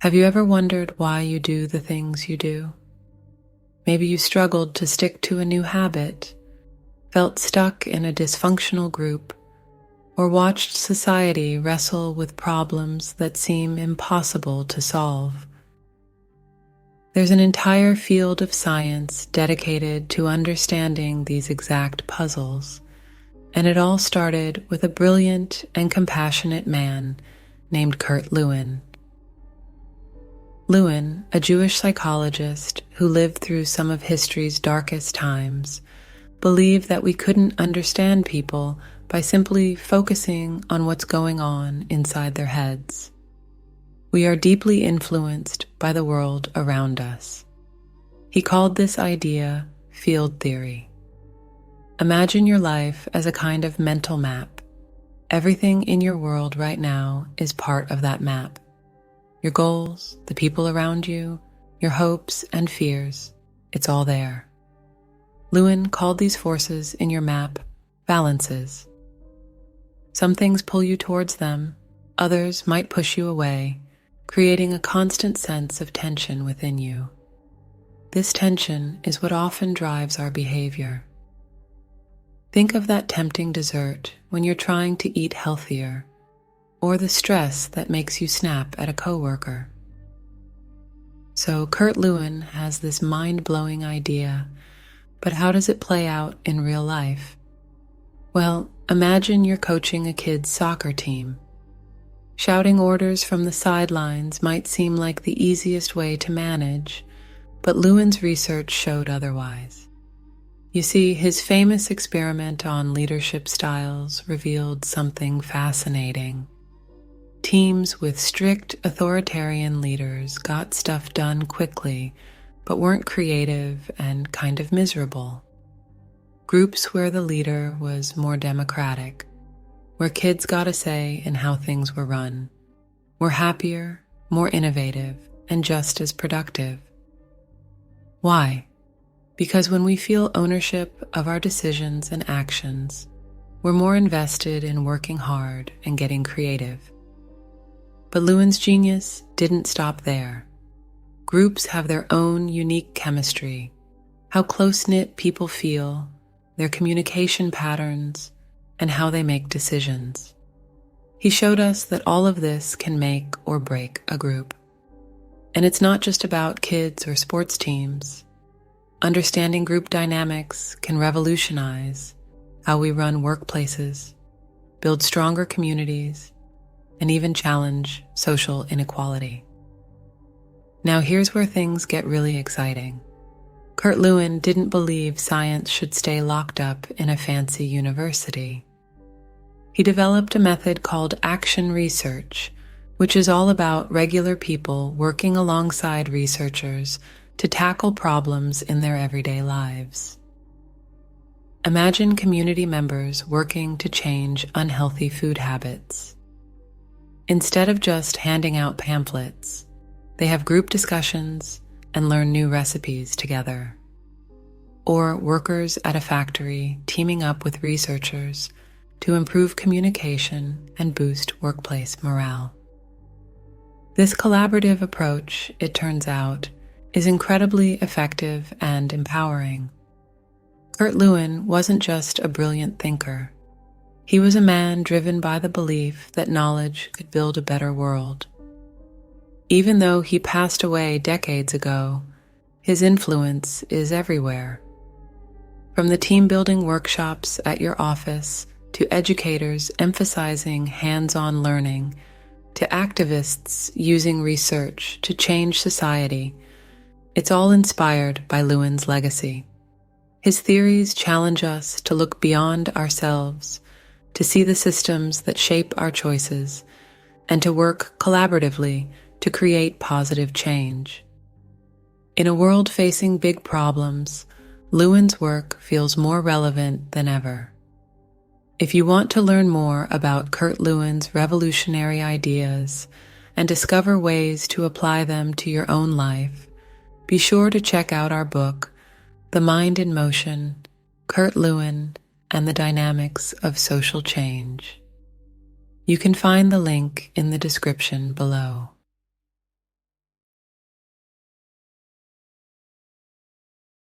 Have you ever wondered why you do the things you do? Maybe you struggled to stick to a new habit, felt stuck in a dysfunctional group, or watched society wrestle with problems that seem impossible to solve. There's an entire field of science dedicated to understanding these exact puzzles, and it all started with a brilliant and compassionate man named Kurt Lewin. Lewin, a Jewish psychologist who lived through some of history's darkest times, believed that we couldn't understand people by simply focusing on what's going on inside their heads. We are deeply influenced by the world around us. He called this idea field theory. Imagine your life as a kind of mental map. Everything in your world right now is part of that map. Your goals, the people around you, your hopes and fears, it's all there. Lewin called these forces in your map balances. Some things pull you towards them, others might push you away, creating a constant sense of tension within you. This tension is what often drives our behavior. Think of that tempting dessert when you're trying to eat healthier, or the stress that makes you snap at a coworker. So Kurt Lewin has this mind-blowing idea, but how does it play out in real life? Well, imagine you're coaching a kid's soccer team. Shouting orders from the sidelines might seem like the easiest way to manage, but Lewin's research showed otherwise. You see, his famous experiment on leadership styles revealed something fascinating. Teams with strict authoritarian leaders got stuff done quickly, but weren't creative and kind of miserable. Groups where the leader was more democratic, where kids got a say in how things were run, were happier, more innovative, and just as productive. Why? Because when we feel ownership of our decisions and actions, we're more invested in working hard and getting creative. But Lewin's genius didn't stop there. Groups have their own unique chemistry, how close-knit people feel, their communication patterns, and how they make decisions. He showed us that all of this can make or break a group. And it's not just about kids or sports teams. Understanding group dynamics can revolutionize how we run workplaces, build stronger communities, and even challenge social inequality. Now here's where things get really exciting. Kurt Lewin didn't believe science should stay locked up in a fancy university. He developed a method called action research, which is all about regular people working alongside researchers to tackle problems in their everyday lives. Imagine community members working to change unhealthy food habits. Instead of just handing out pamphlets, they have group discussions and learn new recipes together. Or workers at a factory teaming up with researchers to improve communication and boost workplace morale. This collaborative approach, it turns out, is incredibly effective and empowering. Kurt Lewin wasn't just a brilliant thinker. He was a man driven by the belief that knowledge could build a better world. Even though he passed away decades ago, his influence is everywhere. From the team-building workshops at your office to educators emphasizing hands-on learning, to activists using research to change society, it's all inspired by Lewin's legacy. His theories challenge us to look beyond ourselves, to see the systems that shape our choices, and to work collaboratively to create positive change. In a world facing big problems, Lewin's work feels more relevant than ever. If you want to learn more about Kurt Lewin's revolutionary ideas and discover ways to apply them to your own life, be sure to check out our book, The Mind in Motion, Kurt Lewin, and the Dynamics of Social Change. You can find the link in the description below.